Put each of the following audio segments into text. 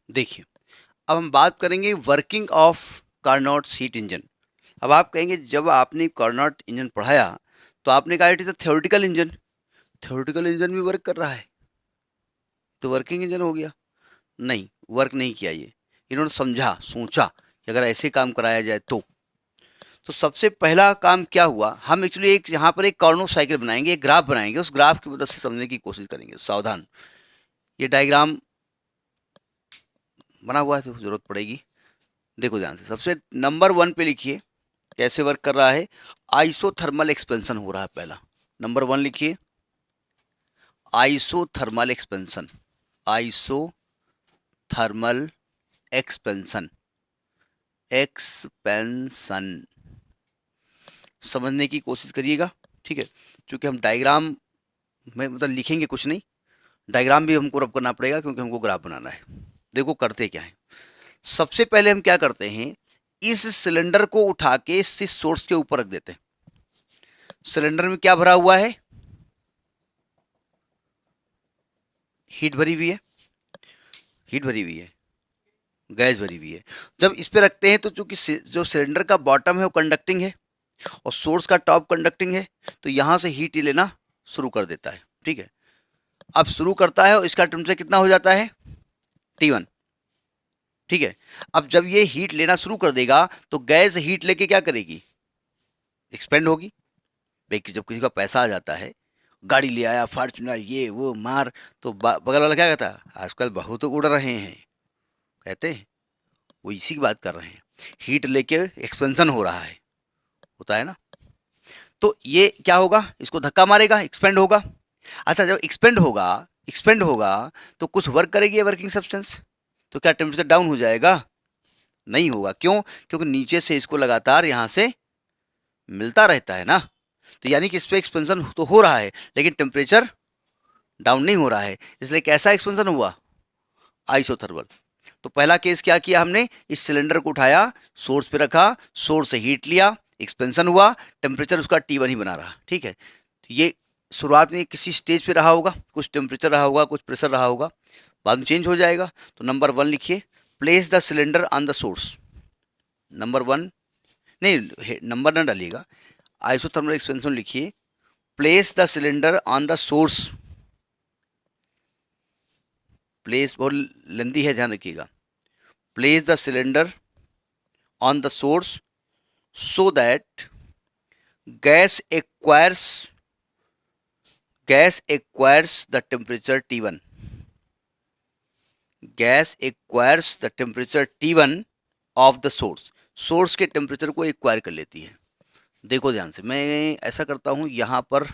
देखिए, अब हम बात करेंगे working of Carnot's heat engine. अब आप कहेंगे जब आपने कार्नोट इंजन पढ़ाया तो आपने कहा it is a theoretical engine. Theoretical engine भी वर्क कर रहा है तो वर्किंग इंजन हो गया? नहीं, वर्क नहीं किया ये। इन्होंने समझा, सोचा कि अगर ऐसे काम कराया जाए तो सबसे पहला काम क्या हुआ, हम एक्चुअली एक यहाँ पर एक कार्नो साइकिल बनाएंगे, एक ग्राफ बनाएंगे, उस ग्राफ की मदद से समझने की कोशिश करेंगे। सावधान, ये डायग्राम बना हुआ है तो जरूरत पड़ेगी। देखो ध्यान से, सबसे नंबर 1 पे लिखिए कैसे वर्क कर रहा है। आइसोथर्मल एक्सपेंशन हो रहा है पहला। नंबर 1 लिखिए, isothermal expansion. Isothermal expansion, expansion समझने की कोशिश करिएगा, ठीक है। क्योंकि हम डायग्राम में मतलब लिखेंगे कुछ नहीं, डायग्राम भी हमको रब करना पड़ेगा क्योंकि हमको ग्राफ बनाना है। देखो करते क्या है, सबसे पहले हम क्या करते हैं, इस सिलेंडर को उठा के इस सोर्स के ऊपर रख देते हैं। सिलेंडर में क्या भरा हुआ है? हीट भरी हुई है, हीट भरी हुई है, गैस भरी हुई है। जब इस पे रखते हैं तो चूंकि जो सिलेंडर का बॉटम है वो कंडक्टिंग है और सोर्स का टॉप कंडक्टिंग है, तो यहां से हीट लेना शुरू कर देता है, ठीक है। अब शुरू करता है और इसका टेम्परेचर कितना हो जाता है? T1, ठीक है। अब जब ये हीट लेना शुरू कर देगा तो गैस हीट लेके क्या करेगी? एक्सपेंड होगी। भाई जब किसी का पैसा आ जाता है, गाड़ी ले आया फॉर्च्यूनर ये वो मार, तो बगल वाला क्या कहता है, आजकल बहुत उड़ रहे हैं, कहते हैं। वो इसी की बात कर रहे हैं, हीट लेके एक्सपेंशन हो रहा है, होता है ना। तो ये क्या होगा, इसको धक्का मारेगा, एक्सपेंड होगा। अच्छा, जब एक्सपेंड होगा तो कुछ वर्क करेगी ये वर्किंग सब्सटेंस, तो क्या टेम्परेचर डाउन हो जाएगा? नहीं होगा। क्यों? क्योंकि नीचे से इसको लगातार यहां से मिलता रहता है ना। तो यानी कि इस पे एक्सपेंशन तो हो रहा है लेकिन टेम्परेचर डाउन नहीं हो रहा है, इसलिए कैसा एक्सपेंशन हुआ? आइसोथर्मल। तो पहला केस क्या किया हमने, इस सिलेंडर को उठाया, सोर्स पे रखा, सोर्स से हीट लिया, एक्सपेंशन हुआ, टेम्परेचर उसका T1 ही बना रहा, ठीक है। तो ये शुरुआत में किसी स्टेज पे रहा होगा, कुछ टेम्परेचर रहा होगा, कुछ प्रेशर रहा होगा, बाद में चेंज हो जाएगा। तो नंबर 1 लिखिए, place the cylinder on the source. Number 1, नहीं नंबर ना डालिएगा, आइसोथर्मल एक्सपेंशन लिखिए, place the cylinder on the source. Place बहुत लेंदी है, ध्यान रखिएगा। Place the cylinder on the source so that gas acquires the temperature T1. Gas acquires the temperature T1 of the source. Source के temperature को acquire कर लेती है। देखो ध्यान से, मैं ऐसा करता हूं, यहां पर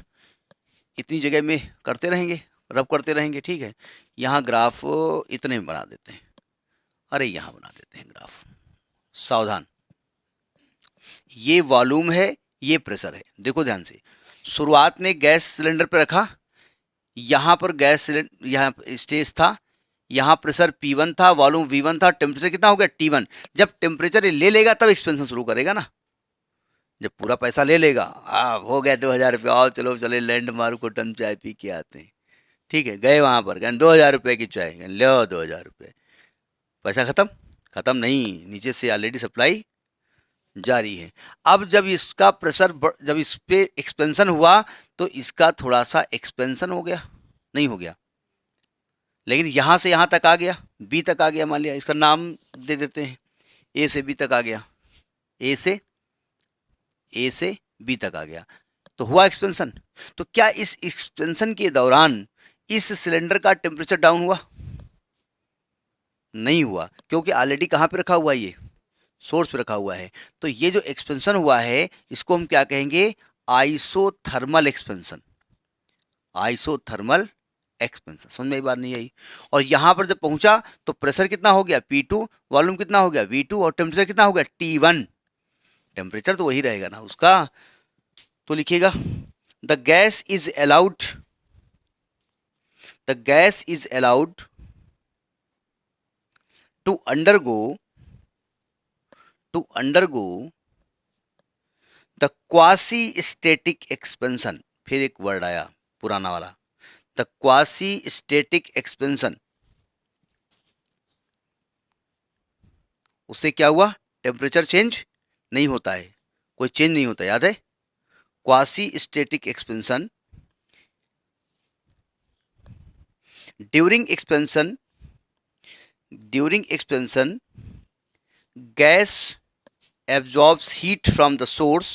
इतनी जगह में करते रहेंगे, रब करते रहेंगे, ठीक है। यहाँ ग्राफ इतने में बना देते हैं, अरे यहाँ बना देते हैं ग्राफ। सावधान, ये वॉल्यूम है, ये प्रेशर है। देखो ध्यान से, शुरुआत में गैस सिलेंडर पे रखा, यहाँ पर गैस सिलेंडर, यहाँ स्टेज था, यहाँ प्रेशर P1 था, वॉल्यूम V1 था, टेम्परेचर कितना हो गया? T1। जब टेम्परेचर ले लेगा तब एक्सपेंशन शुरू करेगा ना। जब पूरा पैसा ले लेगा, हो गया 2000 रुपये, आओ चलो चले लैंडमार्क को टन चाय पी के आते हैं, ठीक है। गए वहाँ पर, कहते 2000 रुपये की चाय, लो 2000 रुपये, पैसा खत्म? खत्म नहीं, नीचे से ऑलरेडी सप्लाई जारी है। अब जब इसका प्रेशर जब इस पे एक्सपेंशन हुआ तो इसका थोड़ा सा एक्सपेंशन हो गया, नहीं हो गया, लेकिन यहां से यहां तक आ गया, बी तक आ गया, मान लिया इसका नाम दे देते हैं, ए से बी तक आ गया, ए से बी तक आ गया, तो हुआ एक्सपेंशन। तो क्या इस एक्सपेंशन के दौरान इस सिलेंडर का टेम्परेचर डाउन हुआ? नहीं हुआ, क्योंकि ऑलरेडी कहां पे रखा हुआ है, ये सोर्स पे रखा हुआ है। तो ये जो एक्सपेंशन हुआ है इसको हम क्या कहेंगे? Isothermal expansion. आइसोथर्मल एक्सपेंशन, समझ में एक बार नहीं आई? और यहां पर जब पहुंचा तो प्रेशर कितना हो गया? P2, वॉल्यूम कितना हो गया? V2, और टेम्परेचर कितना हो गया? T1। टेम्परेचर तो वही रहेगा ना उसका। तो लिखिएगा, the gas is allowed, the gas is allowed to undergo the quasi static expansion. फिर एक वर्ड आया पुराना वाला, द क्वासी स्टेटिक एक्सपेंशन उससे क्या हुआ, टेम्परेचर चेंज नहीं होता है, कोई चेंज नहीं होता, याद है। Quasi static expansion, during expansion gas absorbs heat from the source,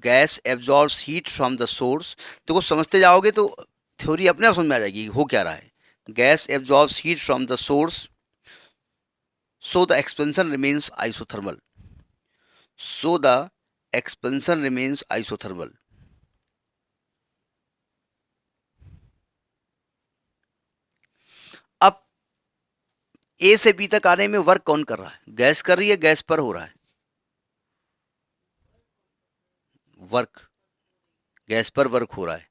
gas absorbs heat from the source. तो को समझते जाओगे तो थ्योरी अपने आप समझ में आ जाएगी हो क्या रहा है। Gas absorbs heat from the source, so the expansion remains isothermal, so the expansion remains isothermal. अब ए से बी तक आने में वर्क कौन कर रहा है, गैस कर रही है, गैस पर हो रहा है वर्क, गैस पर वर्क हो रहा है,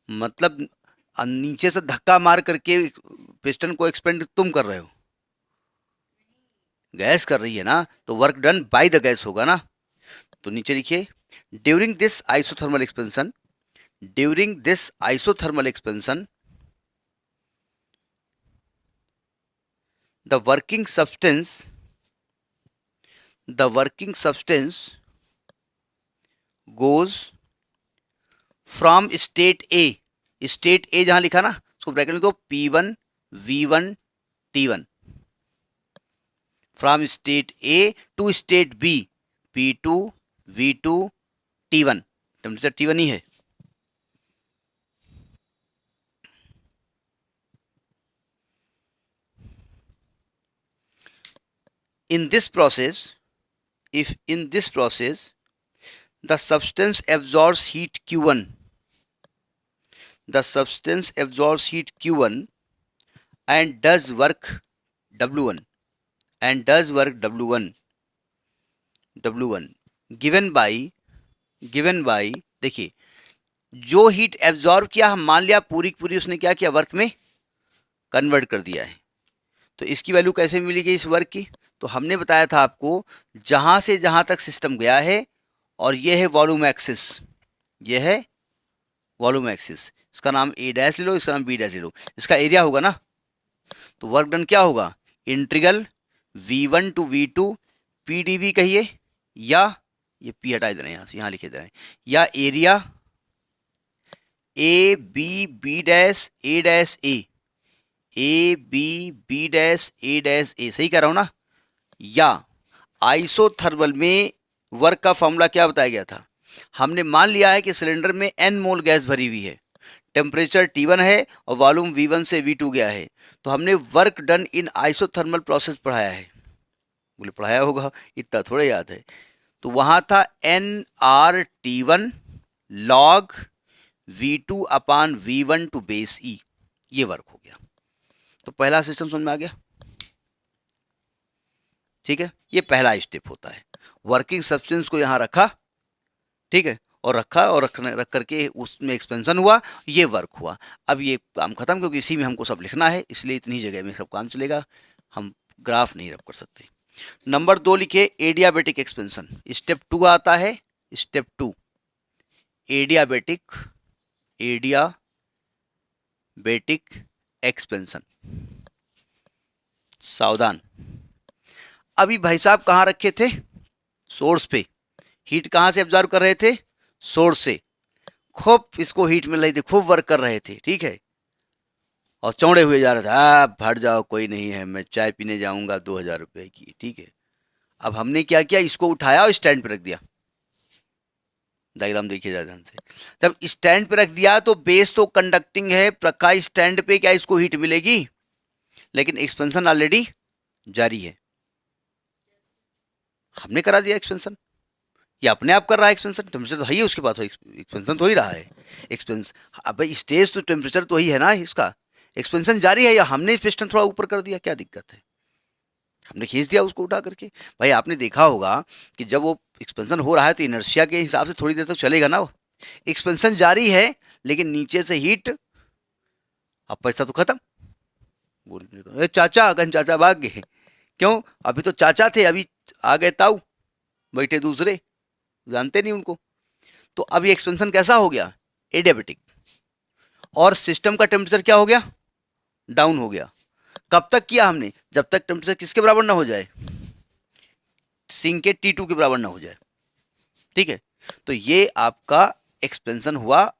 मतलब नीचे से धक्का मार करके पिस्टन को एक्सपेंड तुम कर रहे हो, गैस कर रही है ना, तो work done by the gas होगा ना। तो नीचे लिखिए, during this isothermal expansion, during this isothermal expansion the working substance goes from state A, state A जहां लिखा ना उसको ब्रैकेट में दो, P1 V1 T1, from state A to state B P2 V2 T1, temperature T1 ही है। In this process, if in this process the substance absorbs heat Q1, the substance absorbs heat Q1 and does work W1, and does work W1 given by देखिए जो heat absorb किया हम मान लिया पूरी पूरी उसने क्या किया, वर्क में कन्वर्ट कर दिया है। तो इसकी वैल्यू कैसे मिलेगी इस वर्क की, तो हमने बताया था आपको जहां से जहां तक सिस्टम गया है, और ये है वॉल्यूम एक्सिस, ये है वॉल्यूम एक्सिस, इसका नाम ए डैश ले लो, इसका नाम बी डैश ले लो, इसका एरिया होगा ना। तो वर्क डन क्या होगा, integral V1 to V2 PdV कहिए, या ये P हटा देना यहाँ से, यहाँ लिखे दे रहे हैं, या area A B B dash A dash A B B dash A dash A, सही कह रहा हूं ना। या आइसोथर्मल में वर्क का फॉर्मूला क्या बताया गया था, हमने मान लिया है कि सिलेंडर में n मोल गैस भरी हुई है, टेम्परेचर T1 है और वॉल्यूम V1 से V2 गया है, तो हमने work done in isothermal process पढ़ाया है, बोले पढ़ाया होगा, इतना थोड़ा याद है। तो वहां था nRT1 log V2 upon V1 to base E, ये वर्क हो गया। तो पहला सिस्टम समझ में आ गया, ठीक है, ये पहला स्टेप होता है, वर्किंग सब्सटेंस को यहां रखा, ठीक है, और रख करके उसमें एक्सपेंशन हुआ, ये वर्क हुआ। अब ये काम खत्म, क्योंकि इसी में हमको सब लिखना है, इसलिए इतनी जगह में सब काम चलेगा, हम ग्राफ नहीं रख कर सकते। नंबर 2 लिखे एडियाबेटिक एक्सपेंशन, स्टेप 2 आता है, स्टेप 2 एडियाबेटिक एक्सपेंशन। सावधान, अभी भाई साहब कहाँ रखे थे, सोर्स पे, हीट कहाँ से एब्जॉर्ब कर रहे थे, सोर्स से, खूब इसको हीट मिल रही थी, खूब वर्क कर रहे थे, ठीक है, और चौड़े हुए जा रहे थे, आप हट जाओ कोई नहीं है, मैं चाय पीने जाऊंगा 2000 रुपए की, ठीक है। अब हमने क्या किया, इसको उठाया और स्टैंड पे रख दिया, डायग्राम देखिए जरा ध्यान से, जब स्टैंड पे रख दिया तो बेस तो कंडक्टिंग है, प्रका स्टैंड पे क्या इसको हीट मिलेगी, लेकिन एक्सपेंशन ऑलरेडी जारी है, हमने करा दिया एक्सपेंशन, ये अपने आप कर रहा है एक्सपेंशन, टेम्परेचर तो है ही उसके पास, एक्सपेंशन तो ही रहा है, एक्सपेंस अब स्टेज तो टेम्परेचर तो ही है ना इसका, एक्सपेंशन जारी है, या हमने पिस्टन थोड़ा ऊपर कर दिया, क्या दिक्कत है, हमने खींच दिया उसको उठा करके। भाई आपने देखा होगा कि जब वो एक्सपेंशन हो रहा है तो इनर्शिया के हिसाब से थोड़ी देर तक चलेगा ना, वो एक्सपेंशन जारी है लेकिन नीचे से हीट, अब पैसा तो खत्म, बोल चाचा, अगन चाचा भाग गए, क्यों, अभी तो चाचा थे, अभी आ गए ताऊ बैठे दूसरे, जानते नहीं उनको। तो अब ये एक्सपेंशन कैसा हो गया, एडियाबेटिक, और सिस्टम का टेम्परेचर क्या हो गया, डाउन हो गया। कब तक किया हमने, जब तक टेम्परेचर किसके बराबर ना हो जाए, सिंक के T2 के बराबर ना हो जाए, ठीक है। तो ये आपका एक्सपेंशन हुआ,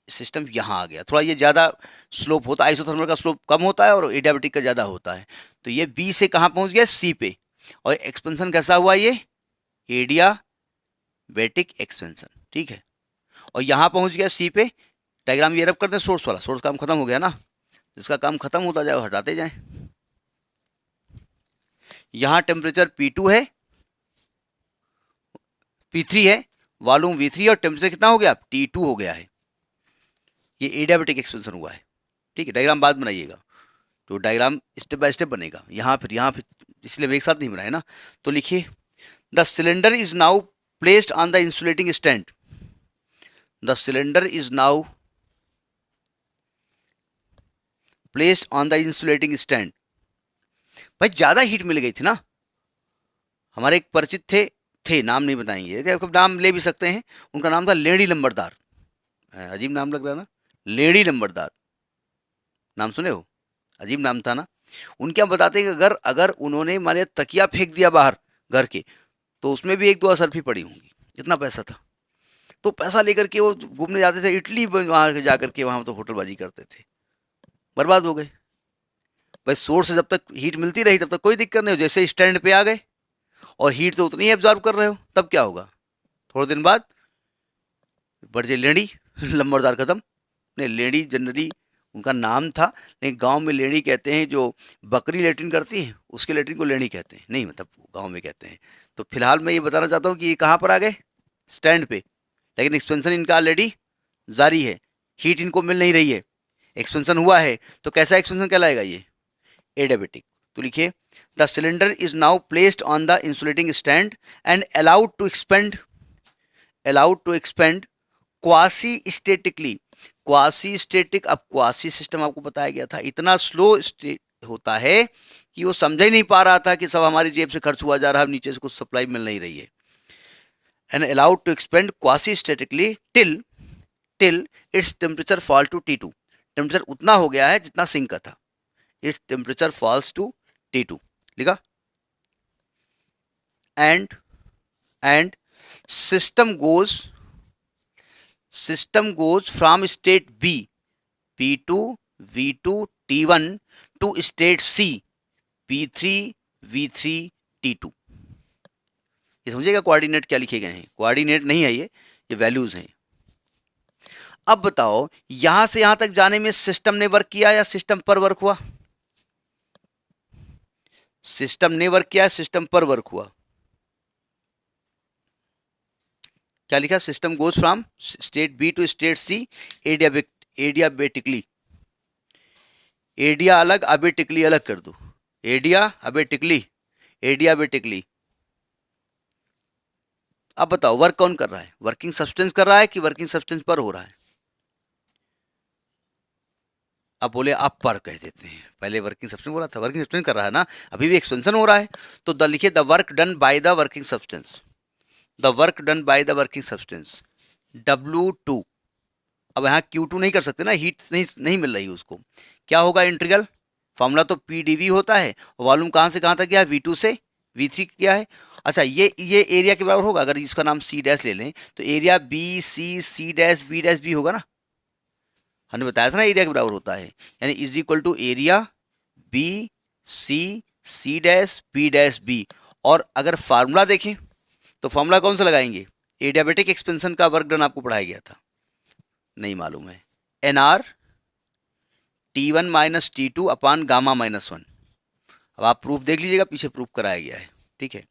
सिस्टम यहाँ आ गया। थोड़ा ये ज़्यादा स्लोप होता है, आइसोथर्मल का स्लोप कम होता है और एडियाबेटिक का ज़्यादा होता है। तो ये बी से कहाँ पहुँच गया, सी पे। और एक्सपेंशन कैसा हुआ, ये एडियाबेटिक एक्सपेंशन, ठीक है। और यहाँ पहुँच गया सी पे। डायग्राम ये रब करते हैं सोर्स वाला, सोर्स काम खत्म हो गया ना, जिसका काम खत्म होता जाए हटाते जाएं। यहाँ टेम्परेचर P2 है, P3 है, वॉल्यूम V3 और टेम्परेचर कितना हो गया, T2 हो गया है। ये एडियाबेटिक एक्सपेंशन हुआ है, ठीक है। डायग्राम बाद बनाइएगा, तो डायग्राम स्टेप बाय स्टेप बनेगा। यहाँ फिर इसलिए एक साथ नहीं बनाए ना। तो लिखिए, the cylinder is now placed on the insulating stand. The cylinder is now placed on the insulating stand. भाई ज़्यादा हीट मिल गई थी ना। हमारे एक परिचित थे नाम नहीं बताएंगे, नाम ले भी सकते हैं। उनका नाम था लेडी लंबरदार। अजीब नाम लग रहा है ना, लेडी लंबरदार, नाम सुने हो, अजीब नाम था ना। उनके हम बताते हैं कि अगर उन्होंने मान लिया तकिया फेंक दिया बाहर घर के, तो उसमें भी 1-2 असरफी पड़ी होंगी, इतना पैसा था। तो पैसा लेकर के वो घूमने जाते थे इटली, वहाँ जाकर के वहाँ तो होटलबाजी करते थे, बर्बाद हो गए। भाई सोर्स से जब तक हीट मिलती रही तब तक कोई दिक्कत नहीं हो, जैसे स्टैंड पे आ गए और हीट तो उतनी ही एब्जॉर्ब कर रहे हो, तब क्या होगा, थोड़े दिन बाद बढ़ जाए लेडी लंबरदार खत्म। नहीं, लेडी जनरली उनका नाम था, लेकिन गांव में लेडी कहते हैं, जो बकरी लेटरिन करती है उसके लेटरिन को लेडी कहते हैं, नहीं मतलब गांव में कहते हैं। तो फिलहाल मैं ये बताना चाहता हूँ कि ये कहाँ पर आ गए, स्टैंड पे, लेकिन एक्सपेंशन इनका ऑलरेडी जारी है, हीट इनको मिल नहीं रही है, एक्सपेंशन हुआ है। तो कैसा एक्सपेंशन कहलाएगा ये, एडियाबेटिक। तो लिखिए, the cylinder is now placed on the insulating stand and allowed to expand quasi statically. Quasi static, अब क्वासी सिस्टम आपको बताया गया था, इतना स्लो होता है कि वो समझ ही नहीं पा रहा था कि सब हमारी जेब से खर्च हुआ जा रहा है, नीचे से कुछ सप्लाई मिल नहीं रही है। And allowed to expand quasi statically till its temperature fall to T2। Temperature उतना हो गया है जितना सिंक का था, its temperature false to T2 लिखा। And system goes from state B, P2, V2, T1 to state C, P3, V3, T2। ये समझिएगा कोऑर्डिनेट क्या लिखे गए हैं, कोऑर्डिनेट नहीं है ये वैल्यूज हैं। अब बताओ, यहां से यहां तक जाने में सिस्टम ने वर्क किया या सिस्टम पर वर्क हुआ, सिस्टम ने वर्क किया, सिस्टम पर वर्क हुआ। क्या लिखा, system goes from state B to state C adiabatically. एडिया अलग, अबेटिकली अलग कर दो, एडियाबेटिकली। अब बताओ वर्क कौन कर रहा है, वर्किंग सब्सटेंस कर रहा है कि वर्किंग सब्सटेंस पर हो रहा है। अब बोले आप पर कह देते हैं, पहले वर्किंग सब्सटेंस बोला था, वर्किंग सब्सटेंस कर रहा है ना, अभी भी एक्सपेंशन हो रहा है। तो द लिखिए, the work done by the working substance, the work done by the working substance W2। अब यहाँ Q2 नहीं कर सकते ना, हीट नहीं मिल रही उसको, क्या होगा इंटीग्रल, फॉर्मूला तो PdV होता है, वॉल्यूम कहाँ से कहाँ तक गया, V2 से V3 किया है। अच्छा, ये एरिया के बराबर होगा, अगर इसका नाम C डैश ले लें तो area C dash B dash B होगा ना, हमने बताया था ना एरिया के बराबर होता है, यानी is equal to area C dash B dash B। और अगर फार्मूला देखें तो फॉर्मूला कौन सा लगाएंगे, एडियाबेटिक एक्सपेंशन का वर्क डन आपको पढ़ाया गया था, नहीं मालूम है, NR T1 माइनस T2 अपान गामा -1। अब आप प्रूफ देख लीजिएगा, पीछे प्रूफ कराया गया है, ठीक है।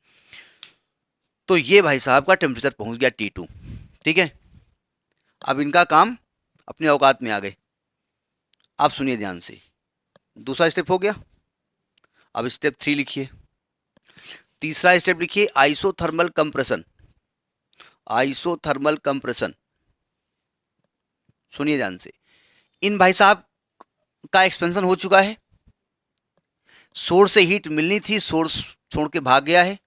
तो ये भाई साहब का टेम्परेचर पहुंच गया T2, ठीक है। अब इनका काम अपने औकात में आ गए। आप सुनिए ध्यान से, दूसरा स्टेप हो गया। अब स्टेप 3 लिखिए, तीसरा स्टेप लिखिए, आइसोथर्मल कंप्रेशन। आइसोथर्मल कंप्रेशन, सुनिए ध्यान से, इन भाई साहब का एक्सपेंशन हो चुका है, सोर्स से हीट मिलनी थी, सोर्स छोड़ के भाग गया है,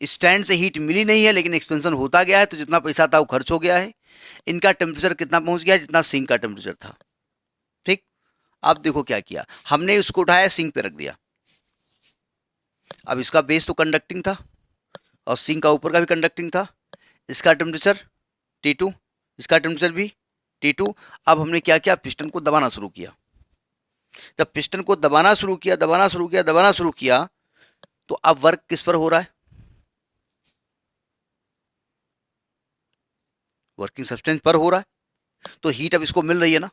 स्टैंड से हीट मिली नहीं है लेकिन एक्सपेंशन होता गया है, तो जितना पैसा था वो खर्च हो गया है। इनका टेम्परेचर कितना पहुंच गया, जितना सिंक का टेम्परेचर था, अब देखो क्या किया हमने, उसको उठाया सिंक पे रख दिया। अब इसका बेस तो कंडक्टिंग था और सिंक का ऊपर का भी कंडक्टिंग था। इसका टेम्परेचर T2, इसका टेम्परेचर भी T2। अब हमने क्या किया, पिस्टन को दबाना शुरू किया। जब पिस्टन को दबाना शुरू किया, दबाना शुरू किया, तो अब वर्क किस पर हो रहा है, वर्किंग सब्सटेंस पर हो रहा है। तो हीट अब इसको मिल रही है ना,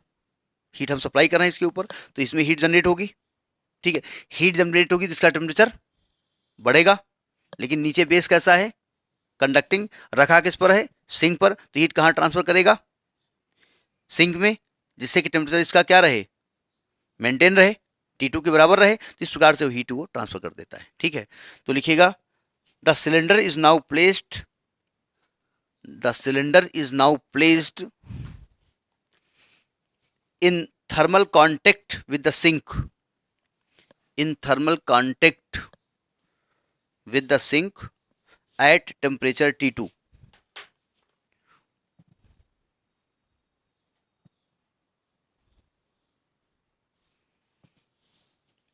हीट हम सप्लाई कर रहे हैं इसके ऊपर, तो इसमें हीट जनरेट होगी। ठीक है, हीट जनरेट होगी तो इसका टेम्परेचर बढ़ेगा। लेकिन नीचे बेस कैसा है, कंडक्टिंग, रखा किस पर है, सिंक पर। तो हीट कहाँ ट्रांसफर करेगा, सिंक में, जिससे कि टेम्परेचर इसका क्या रहे, मेंटेन रहे, T2 के बराबर रहे। तो इस प्रकार से वो हीट को ट्रांसफर कर देता है। ठीक है, तो लिखिएगा the cylinder is now placed, the cylinder is now placed in thermal contact with the sink, in thermal contact with the sink at temperature T2,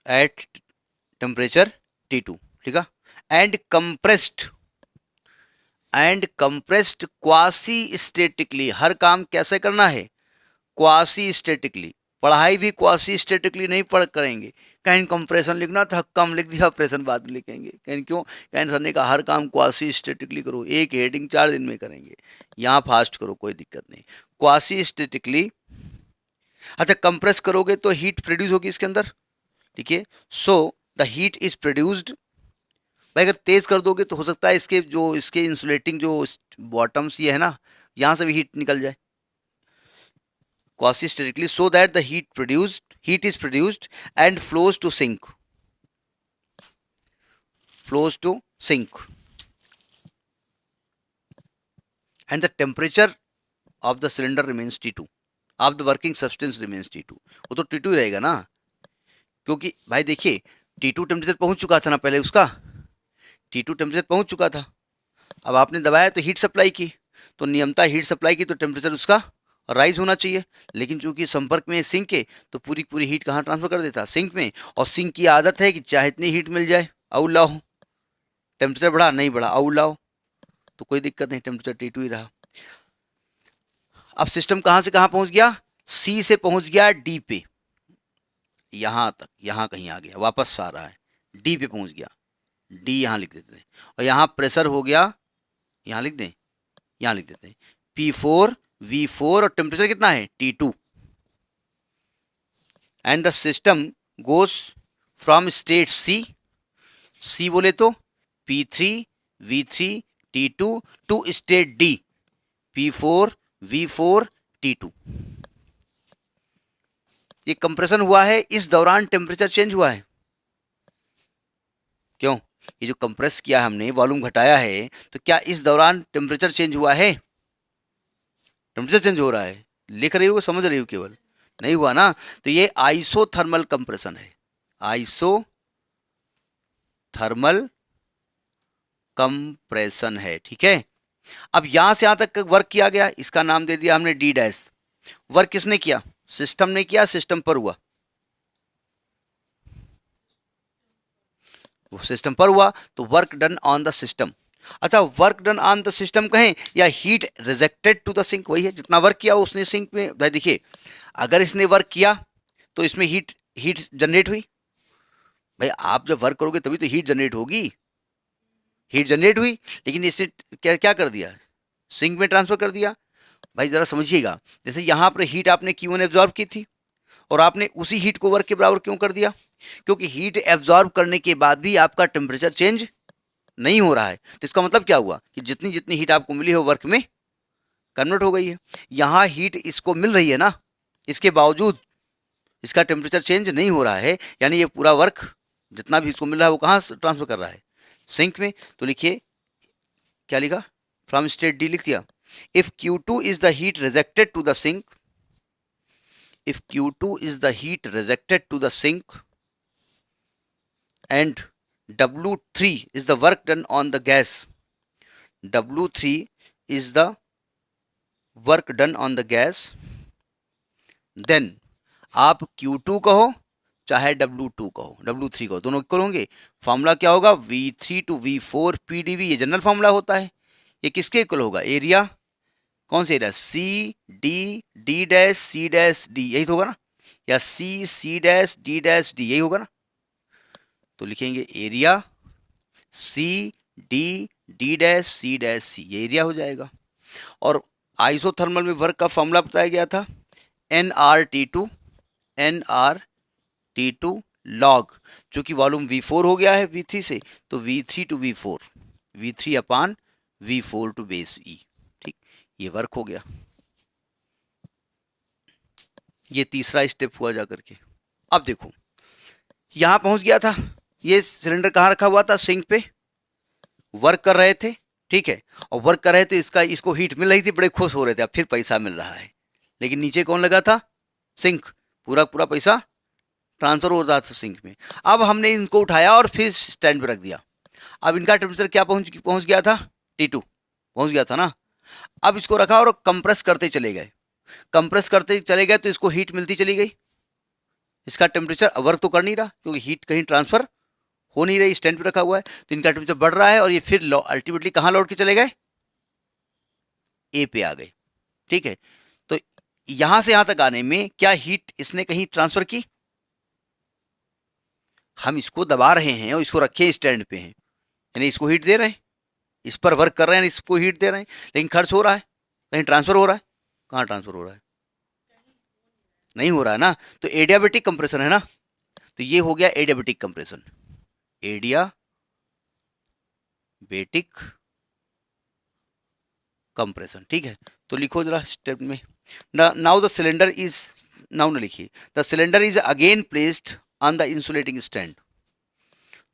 at temperature T2, ठीक है। and compressed quasi statically, हर काम कैसे करना है, quasi statically. पढ़ाई भी quasi statically नहीं पढ़ करेंगे। कहीं कंप्रेशन लिखना था, कम लिख दिया, ऑपरेशन बाद में लिखेंगे। कहीं क्यों, कहीं सर ने कहा हर काम क्वासी स्टेटिकली करो, एक हेडिंग 4 दिन में करेंगे, यहाँ फास्ट करो, कोई दिक्कत नहीं। क्वासी स्टेटिकली, अच्छा कंप्रेस करोगे तो हीट प्रोड्यूस होगी इसके अंदर। ठीक है, so the heat is produced. भाई अगर तेज कर दोगे तो हो सकता है इसके जो इसके इंसुलेटिंग जो बॉटम्स ये है ना, यहाँ से भी हीट निकल जाए। Quasi statically, so that the heat is produced and flows to sink, and the temperature of the cylinder remains T2, of the working substance remains T2। वो तो T2 ही रहेगा ना, क्योंकि भाई देखिए T2 टेम्परेचर पहुंच चुका था ना पहले, उसका T2 टेम्परेचर पहुंच चुका था। अब आपने दबाया तो हीट सप्लाई की, तो नियमता हीट सप्लाई की तो टेम्परेचर उसका राइज होना चाहिए। लेकिन चूंकि संपर्क में सिंक है तो पूरी पूरी हीट कहाँ ट्रांसफर कर देता, सिंक में। और सिंक की आदत है कि चाहे इतनी हीट मिल जाए, और लाओ, टेम्परेचर बढ़ा नहीं बढ़ा, और लाओ, तो कोई दिक्कत नहीं, टेम्परेचर T2 ही रहा। अब सिस्टम कहाँ से कहाँ पहुंच गया, C से पहुंच गया D पे, यहाँ तक, यहाँ कहीं आ गया, वापस आ रहा है, D पे पहुंच गया, D यहाँ लिख देते हैं। और यहाँ प्रेशर हो गया, यहाँ लिख दें, यहाँ लिख देते हैं P4 V4, और टेम्परेचर कितना है T2। And the system goes from state C बोले तो P3 V3 T2 to state D P4 V4 T2। ये कंप्रेशन हुआ है, इस दौरान टेम्परेचर चेंज हुआ है। क्यों, ये जो कंप्रेस किया हमने, वॉल्यूम घटाया है, तो क्या इस दौरान टेम्परेचर चेंज हुआ है, टेम्परेचर चेंज हो रहा है, लिख रही हो, समझ रही हो, केवल नहीं हुआ ना। तो ये आइसोथर्मल कंप्रेशन है, आइसोथर्मल कंप्रेशन है। ठीक है, अब यहां से यहां तक वर्क किया गया, इसका नाम दे दिया हमने D डैश। वर्क किसने किया, सिस्टम ने किया, सिस्टम पर हुआ, वो सिस्टम पर हुआ, तो work done on the system. अच्छा, work done on the system कहें या heat rejected to the sink, वही है, जितना वर्क किया उसने सिंक में। भाई देखिए, अगर इसने वर्क किया तो इसमें हीट जनरेट हुई। भाई आप जब वर्क करोगे तभी तो हीट जनरेट होगी, हीट जनरेट हुई, लेकिन इसने क्या क्या कर दिया, सिंक में ट्रांसफर कर दिया। भाई जरा समझिएगा, जैसे यहाँ पर हीट आपने Q1 एब्जॉर्ब की थी, और आपने उसी हीट को वर्क के बराबर क्यों कर दिया, क्योंकि हीट एब्जॉर्ब करने के बाद भी आपका टेम्परेचर चेंज नहीं हो रहा है। तो इसका मतलब क्या हुआ कि जितनी जितनी हीट आपको मिली है वर्क में कन्वर्ट हो गई है। यहाँ हीट इसको मिल रही है ना, इसके बावजूद इसका टेम्परेचर चेंज नहीं हो रहा है, यानी ये पूरा वर्क जितना भी इसको मिल रहा है वो कहाँ ट्रांसफर कर रहा है, सिंक में। तो लिखिए क्या लिखा, फ्रॉम स्टेट D लिख दिया। If Q2 is the heat rejected to the sink, if Q2 is the heat rejected to the sink and W3 is the work done on the gas, W3 is the work done on the gas, then आप Q2 कहो चाहे W2 कहो, W3 कहो, दोनों equal होंगे। Formula क्या होगा, V3 to V4 PdV, ये जनरल फॉर्मूला होता है। ये किसके इक्वल होगा, एरिया, कौन सा area, C D D dash C dash D, यही तो होगा ना, या C C dash D dash D, यही होगा ना। तो लिखेंगे area C D D dash C dash C, ये एरिया हो जाएगा। और आइसोथर्मल में वर्क का फॉर्मूला बताया गया था NRT2 log, चूंकि वॉल्यूम V4 हो गया है V3 से, तो V3 to V4, V3 upon V4 to base E, ठीक, ये वर्क हो गया। ये तीसरा स्टेप हुआ जा करके। अब देखो यहां पहुंच गया था, ये सिलेंडर कहाँ रखा हुआ था, सिंक पे वर्क कर रहे थे, ठीक है, और वर्क कर रहे थे, इसको हीट मिल रही थी, बड़े खुश हो रहे थे, अब फिर पैसा मिल रहा है। लेकिन नीचे कौन लगा था, सिंक, पूरा पूरा पैसा ट्रांसफर हो रहा था सिंक में। अब हमने इनको उठाया और फिर स्टैंड पे रख दिया। अब इनका टेम्परेचर क्या पहुंच गया था, T2 पहुंच गया था ना। अब इसको रखा और कंप्रेस करते चले गए, कंप्रेस करते चले गए, तो इसको हीट मिलती चली गई। इसका टेम्परेचर वर्क तो कर नहीं रहा, क्योंकि हीट कहीं ट्रांसफर हो नहीं रही, स्टैंड पे रखा हुआ है, तो इनका टेम्परेचर बढ़ रहा है, और ये फिर अल्टीमेटली कहाँ लौट के चले गए, ए पे आ गए, ठीक है। तो यहां से यहां तक आने में क्या हीट इसने कहीं ट्रांसफर की, हम इसको दबा रहे हैं और इसको रखे स्टैंड पे हैं, यानी इसको हीट दे रहे हैं, इस पर वर्क कर रहे हैं, इसको हीट दे रहे हैं, लेकिन खर्च हो रहा है, कहीं ट्रांसफर हो रहा है, कहाँ ट्रांसफर हो रहा है, नहीं हो रहा है ना। तो एडियाबेटिक कंप्रेशन है ना, तो ये हो गया एडियाबेटिक कंप्रेशन, एडियाबेटिक कंप्रेशन, ठीक है। तो लिखो जरा स्टेप में, now the cylinder is, now ना लिखिए, the cylinder is again placed on the insulating stand,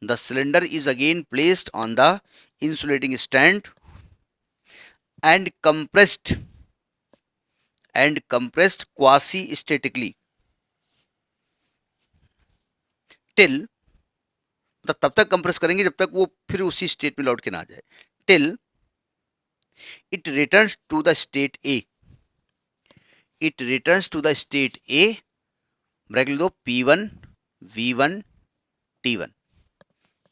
the cylinder is again placed on the insulating stand and compressed quasi statically till, तब तक कंप्रेस करेंगे जब तक वो फिर उसी स्टेट में लौट के ना आ जाए, till it returns to the state A, it returns to the state A, bracket लिख दो, P1 V1 T1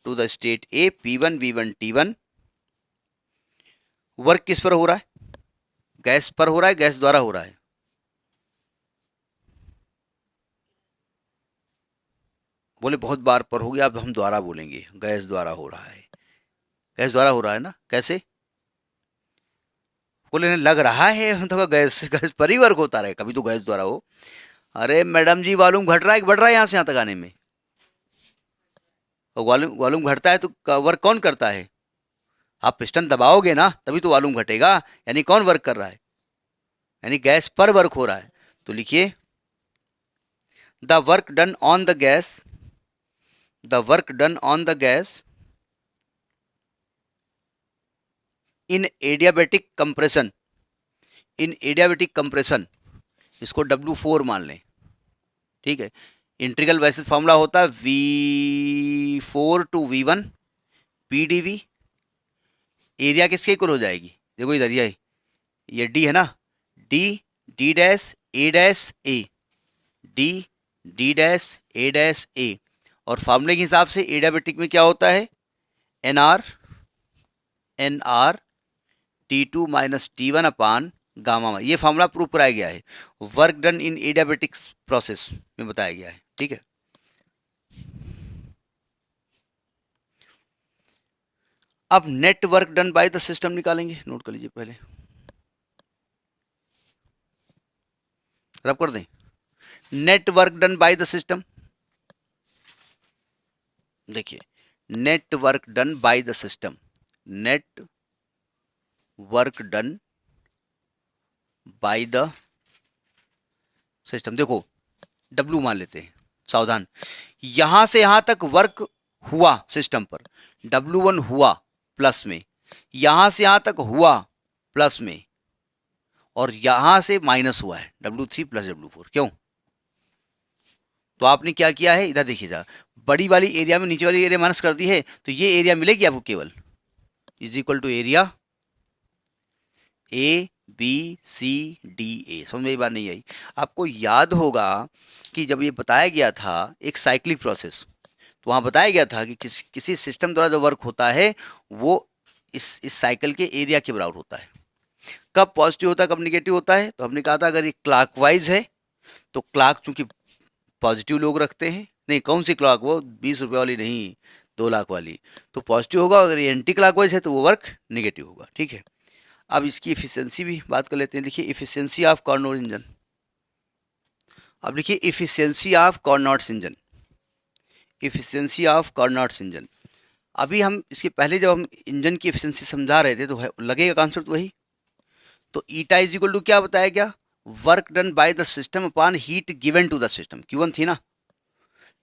to the state A, P1 V1 T1। Work किस पर हो रहा है, गैस पर हो रहा है, गैस द्वारा हो रहा है, बोले बहुत बार पर हो गया, अब हम द्वारा बोलेंगे, गैस द्वारा हो रहा है, गैस द्वारा हो रहा है ना, कैसे, बोले लग रहा है तो गैस गैस पर ही वर्क होता रहे, कभी तो गैस द्वारा हो। अरे मैडम जी वॉल्यूम घट रहा है कि बढ़ रहा है यहाँ से यहाँ तक आने में, वॉल्यूम घटता है तो वर्क कौन करता है, आप पिस्टन दबाओगे ना तभी तो वॉल्यूम घटेगा, यानी कौन वर्क कर रहा है, यानी गैस पर वर्क हो रहा है। तो लिखिए the work done on the gas, the work done on the gas in adiabatic compression, in adiabatic compression, इसको W4 मान लें, ठीक है। इंटीग्रल वैसे फॉर्मूला होता है V4 to V1 PdV, area किसके इक्वल हो जाएगी, देखो इधर ये D है ना, D D dash A dash A, D D dash A dash A, और फार्मूले के हिसाब से एडियाबेटिक में क्या होता है, NR T2 minus T1 upon gamma, ये फार्मूला प्रूव कराया गया है, work done in adiabatic process में बताया गया है, ठीक है। अब net work done by the system निकालेंगे, नोट कर लीजिए पहले, रब कर दें, net work done by the system, देखिए net work done by the system, net work done by the system, देखो W मान लेते हैं, सावधान, यहां से यहां तक वर्क हुआ सिस्टम पर, W1 हुआ प्लस में, यहां से यहां तक हुआ प्लस में, और यहां से माइनस हुआ है W3 प्लस W4, क्यों, तो आपने क्या किया है, इधर देखिएगा, बड़ी वाली एरिया में नीचे वाली एरिया माइनस कर दी है, तो ये एरिया मिलेगी आपको केवल, is equal to area A B C D A. समझ में ये बात नहीं आई? आपको याद होगा कि जब ये बताया गया था एक साइक्लिक प्रोसेस, तो वहाँ बताया गया था कि किसी सिस्टम द्वारा जो वर्क होता है वो इस साइकिल के एरिया के बराबर होता है। कब पॉजिटिव होता है, कब निगेटिव होता है? तो हमने कहा था अगर ये क्लॉकवाइज है तो क्लॉक चूंकि पॉजिटिव लोग रखते हैं, नहीं कौन सी क्लॉक, वो 20 रुपये वाली नहीं, 2 लाख वाली, तो पॉजिटिव होगा। अगर ये एंटी क्लॉकवाइज है तो वो वर्क निगेटिव होगा। ठीक है, अब इसकी इफिशियंसी भी बात कर लेते हैं। देखिए इफिशियंसी ऑफ कार्नोट इंजन, अब लिखिए efficiency of Carnot engine, efficiency of Carnot engine. अभी हम इसके पहले जब हम इंजन की एफिशिएंसी समझा रहे थे तो लगेगा कॉन्सेप्ट वही। तो ईटा इज इक्वल टू क्या बताया गया, work done by the system upon heat given to the system. Q1 थी ना,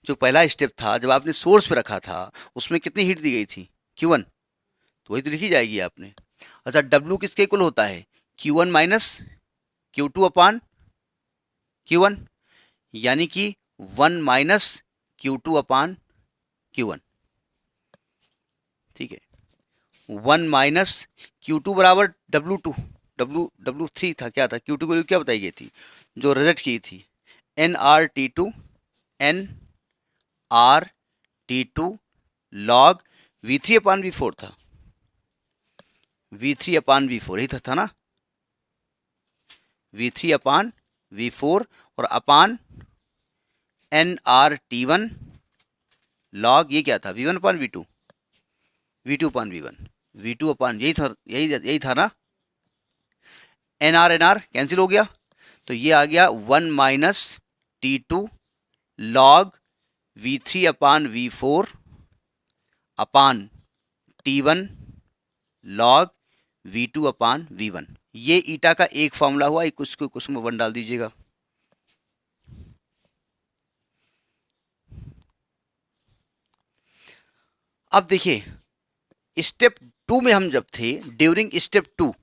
जो पहला स्टेप था जब आपने सोर्स पे रखा था उसमें कितनी हीट दी गई थी, Q1, तो वही तो लिखी जाएगी आपने। अच्छा W किसके इक्वल होता है, Q1 minus Q2 upon Q1, यानी कि 1 माइनस Q2 अपॉन Q1। ठीक है, 1 माइनस Q2 बराबर W3 था, क्या था Q2 को क्या बताई गई थी जो रिजल्ट की थी, NRT2 log V3 upon V4 था, V3 अपान V4 यही था ना, V3 अपान V4 और अपान NRT1 लॉग ये क्या था V1 अपान V2, V2 upon V1, V2 अपान यही था ना, NR कैंसिल हो गया, तो ये आ गया 1 minus T2 log V3 upon V4 अपान T1 log V2 upon V1। ये ईटा का एक फॉर्मूला हुआ, कुछ को कुछ में 1 डाल दीजिएगा। अब देखिए स्टेप 2 में हम जब थे, ड्यूरिंग स्टेप 2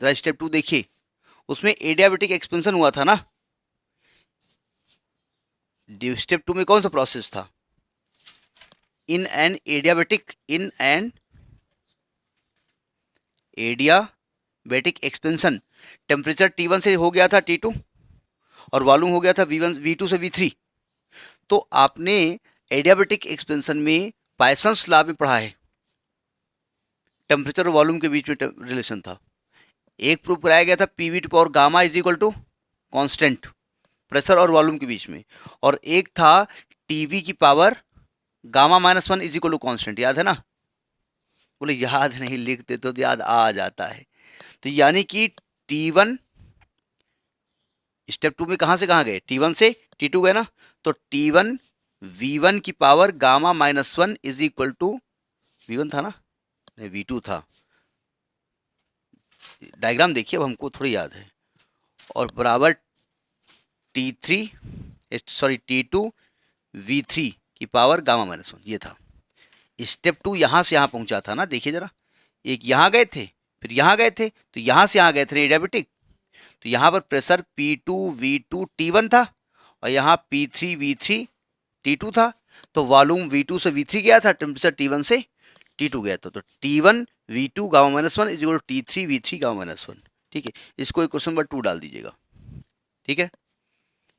जरा स्टेप 2 देखिए, उसमें एडियाबेटिक एक्सपेंशन हुआ था ना। स्टेप 2 में कौन सा प्रोसेस था, in an adiabatic expansion, temperature T1 से हो गया था T2 और वॉल्यूम हो गया था V2 से V3। तो आपने एडियाबेटिक एक्सपेंशन में पाइसन्स लॉ में पढ़ा है, टेम्परेचर और वॉल्यूम के बीच में रिलेशन था। एक प्रूफ कराया गया था PV to power gamma is equal to constant, pressure और वॉल्यूम के बीच में, और एक था TV की power gamma -1 is equal to constant, याद है ना? बोले याद नहीं, लिखते तो याद आ जाता है। तो यानी कि T1 स्टेप 2 में कहां से कहां गए, T1 से T2 गए ना, तो T1 V1 की power gamma -1 is equal to V1 था ना, नहीं V2 था, डायग्राम देखिए अब हमको थोड़ी याद है, और बराबर T2 V3 की पावर गामा -1, ये था। स्टेप 2 यहां से यहां पहुंचा था ना, देखिए जरा, एक यहां गए थे फिर यहां गए थे, तो यहां से यहां गए थे एडियाबेटिक, तो यहां पर प्रेशर P2 V2 T1 था और यहां P3 V3 T2 था, तो वॉल्यूम V2 से V3 गया था, टेम्परेचर T1 से T2 गया था, तो T1 V2 gamma -1 is equal to T3 V3 गामा -1। ठीक है, इसको क्वेश्चन नंबर 2 डाल दीजिएगा। ठीक है,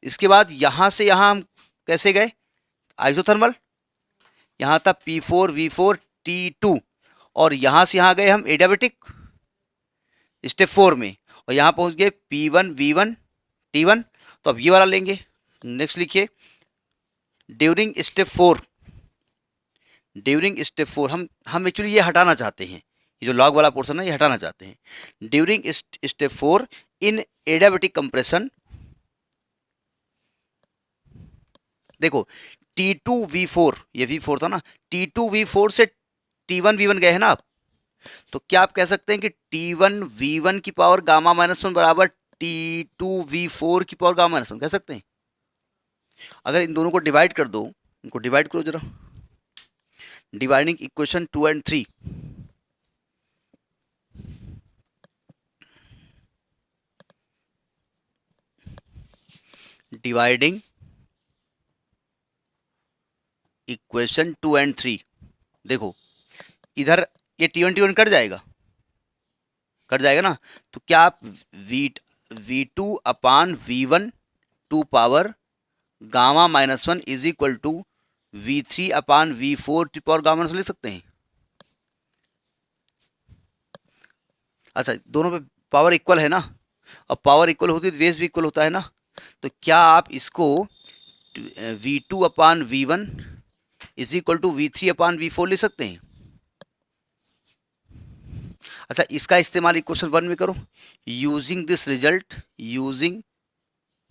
इसके बाद यहां से यहां हम कैसे गए, आइसोथर्मल, यहां था P4 V4 T2 और यहां से यहां गए हम एडियाबेटिक स्टेप 4 में, और यहां पहुंच गए P1 V1 T1। तो अब ये वाला लेंगे, नेक्स्ट लिखिए ड्यूरिंग स्टेप 4 हम एक्चुअली ये हटाना चाहते हैं, ये जो लॉग वाला पोर्शन है ये हटाना चाहते हैं। ड्यूरिंग स्टेप 4 इन एडियाबेटिक कंप्रेशन, देखो T2 V4, ये V4 था ना, T2 V4 से T1 V1 गए हैं ना आप, तो क्या आप कह सकते हैं कि T1 V1 की पावर गामा -1 बराबर T2 V4 की पावर गामा -1 कह सकते हैं? अगर इन दोनों को डिवाइड कर दो, इनको डिवाइड करो जरा, dividing equation 2 and 3, dividing equation 2 and 3, देखो इधर ये T1 कट जाएगा, कट जाएगा ना। तो क्या आप V2 upon V1 to power gamma minus 1 is equal to V3 upon V4 to power gamma minus लिख सकते हैं? अच्छा, दोनों पे पावर इक्वल है ना, और पावर इक्वल होती है तो बेस भी इक्वल होता है ना। तो क्या आप इसको V2 upon V1 is equal to V3 upon V4 लिख सकते हैं? अच्छा, इसका इस्तेमाल इक्वेशन 1 में करो। Using this result, using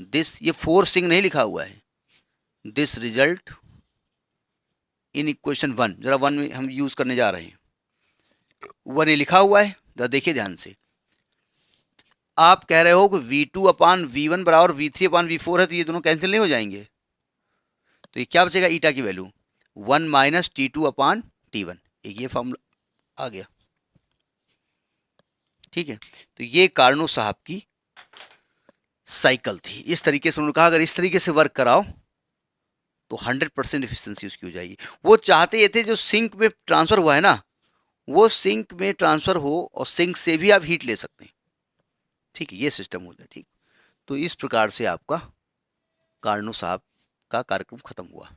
this, ये फोर्सिंग नहीं लिखा हुआ है, दिस रिजल्ट इन इक्वेशन 1, जरा 1 में हम यूज करने जा रहे हैं। 1 ये लिखा हुआ है, जरा देखिए ध्यान से। आप कह रहे हो कि V2 अपान V1 बराबर V3 अपान V4 है, तो ये दोनों कैंसिल नहीं हो जाएंगे। तो ये क्या बचेगा, ईटा की वैल्यू 1 माइनस T2 अपान T1, एक ये फॉर्मूला आ गया। ठीक है, तो ये कार्नो साहब की साइकिल थी। इस तरीके से उन्होंने कहा अगर इस तरीके से वर्क कराओ तो 100% एफिशिएंसी उसकी हो जाएगी। वो चाहते ये थे जो सिंक में ट्रांसफर हुआ है ना, वो सिंक में ट्रांसफर हो और सिंक से भी आप हीट ले सकते हैं। ठीक है, ये सिस्टम हो जाए। ठीक, तो इस प्रकार से आपका कार्नो साहब का कार्यक्रम खत्म हुआ।